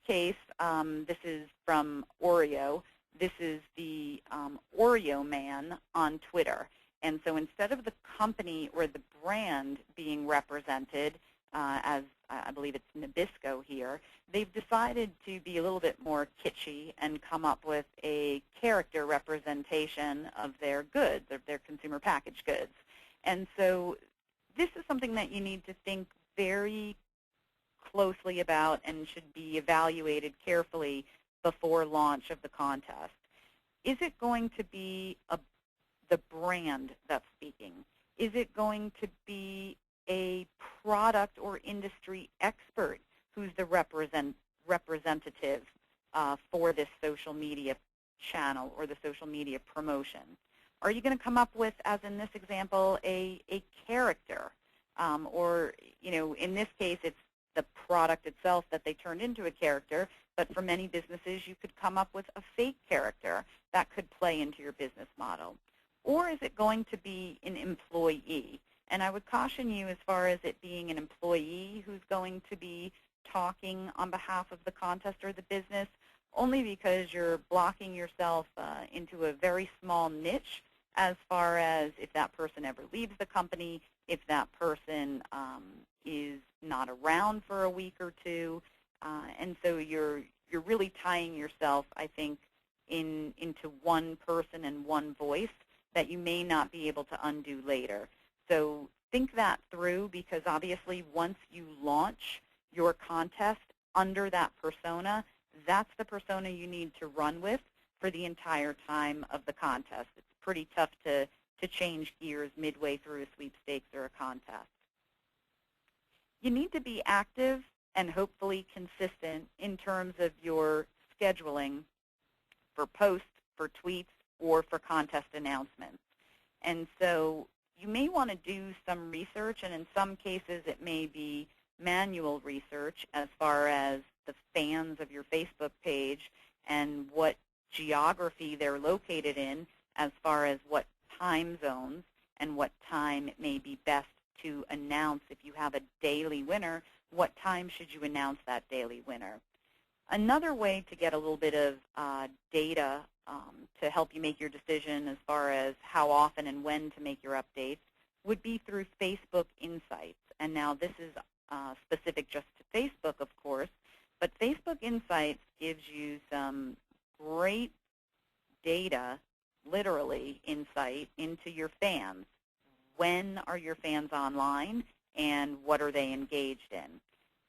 case, this is from Oreo. This is the Oreo man on Twitter. And so instead of the company or the brand being represented, as I believe it's Nabisco here, they've decided to be a little bit more kitschy and come up with a character representation of their goods, of their consumer packaged goods. And so this is something that you need to think very closely about and should be evaluated carefully before launch of the contest. Is it going to be the brand that's speaking? Is it going to be a product or industry expert who's the representative for this social media channel or the social media promotion? Are you going to come up with, as in this example, a character? Or, in this case, it's the product itself that they turned into a character, but for many businesses, you could come up with a fake character that could play into your business model. Or is it going to be an employee? And I would caution you as far as it being an employee who's going to be talking on behalf of the contest or the business, only because you're blocking yourself into a very small niche as far as if that person ever leaves the company, if that person is not around for a week or two. And so you're really tying yourself, I think, into one person and one voice that you may not be able to undo later. So think that through, because obviously once you launch your contest under that persona, that's the persona you need to run with for the entire time of the contest. It's pretty tough to change gears midway through a sweepstakes or a contest. You need to be active and hopefully consistent in terms of your scheduling for posts, for tweets, or for contest announcements. And so you may want to do some research, and in some cases it may be manual research as far as the fans of your Facebook page and what geography they're located in as far as what time zones and what time it may be best to announce. If you have a daily winner, what time should you announce that daily winner? Another way to get a little bit of data to help you make your decision as far as how often and when to make your updates would be through Facebook Insights. And now this is specific just to Facebook, of course, but Facebook Insights gives you some great data, literally insight into your fans. When are your fans online and what are they engaged in?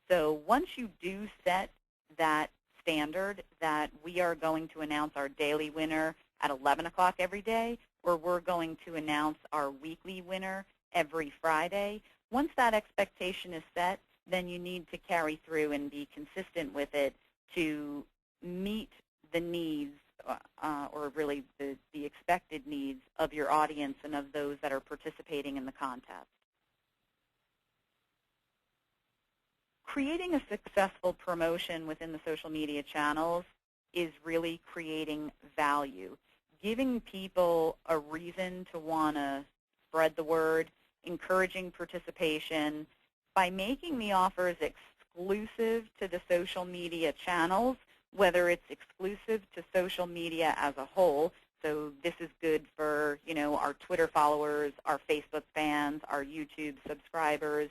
So once you do set that standard that we are going to announce our daily winner at 11 o'clock every day, or we're going to announce our weekly winner every Friday, once that expectation is set, then you need to carry through and be consistent with it to meet the needs or really the expected needs of your audience and of those that are participating in the contest. Creating a successful promotion within the social media channels is really creating value, giving people a reason to want to spread the word, encouraging participation. By making the offers exclusive to the social media channels, whether it's exclusive to social media as a whole, so this is good for, our Twitter followers, our Facebook fans, our YouTube subscribers,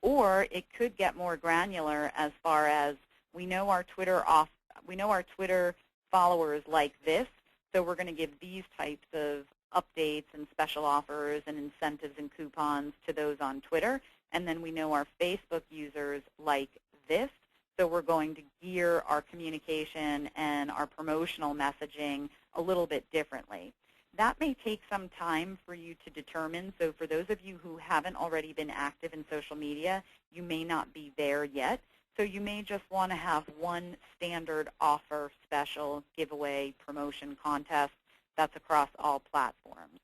or it could get more granular as far as we know our Twitter followers like this, so we're going to give these types of updates and special offers and incentives and coupons to those on Twitter. And then we know our Facebook users like this, so we're going to gear our communication and our promotional messaging a little bit differently. That may take some time for you to determine. So for those of you who haven't already been active in social media, you may not be there yet. So you may just want to have one standard offer, special, giveaway, promotion, contest that's across all platforms.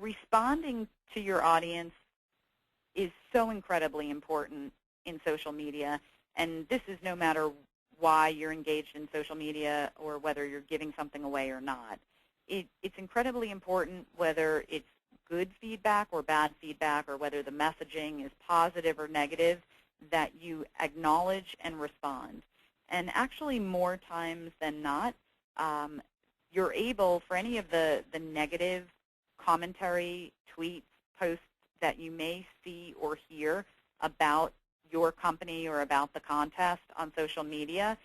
Responding to your audience is so incredibly important in social media, and this is no matter why you're engaged in social media or whether you're giving something away or not. It's incredibly important whether it's good feedback or bad feedback or whether the messaging is positive or negative. that you acknowledge and respond. And actually, more times than not, you're able, for any of the negative commentary, tweets, posts that you may see or hear about your company or about the contest on social media,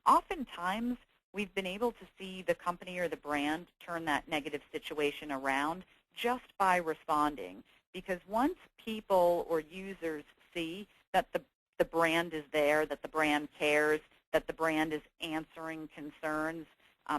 oftentimes we've been able to see the company or the brand turn that negative situation around just by responding. Because once people or users see that the brand is there, that the brand cares, that the brand is answering concerns,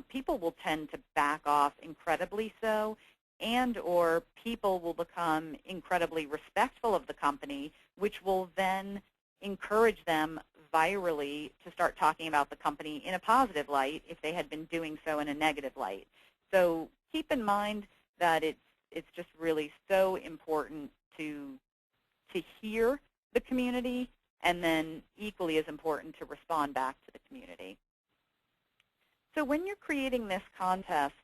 people will tend to back off incredibly so, and or people will become incredibly respectful of the company, which will then encourage them virally to start talking about the company in a positive light if they had been doing so in a negative light. So keep in mind that it's just really so important to hear the community, and then equally as important to respond back to the community. So when you're creating this contest,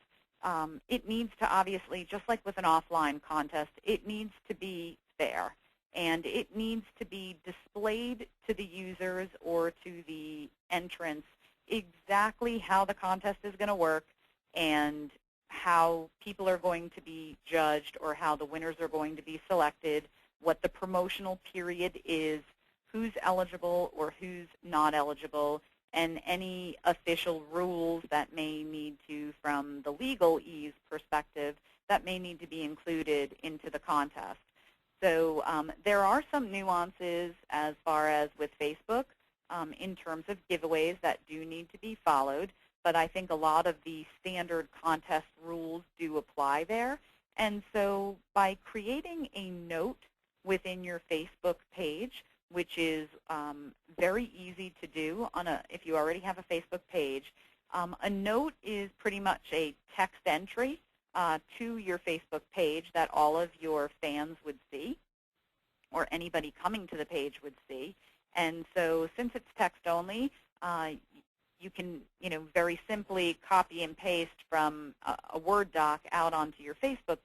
it needs to obviously, just like with an offline contest, it needs to be fair. And it needs to be displayed to the users or to the entrants exactly how the contest is going to work and how people are going to be judged or how the winners are going to be selected, what the promotional period is, who's eligible or who's not eligible, and any official rules that may need to, from the legalese perspective, that may need to be included into the contest. So there are some nuances as far as with Facebook in terms of giveaways that do need to be followed, but I think a lot of the standard contest rules do apply there. And so by creating a note within your Facebook page, which is very easy to do if you already have a Facebook page, a note is pretty much a text entry to your Facebook page that all of your fans would see or anybody coming to the page would see. And so since it's text only, you can very simply copy and paste from a Word doc out onto your Facebook page.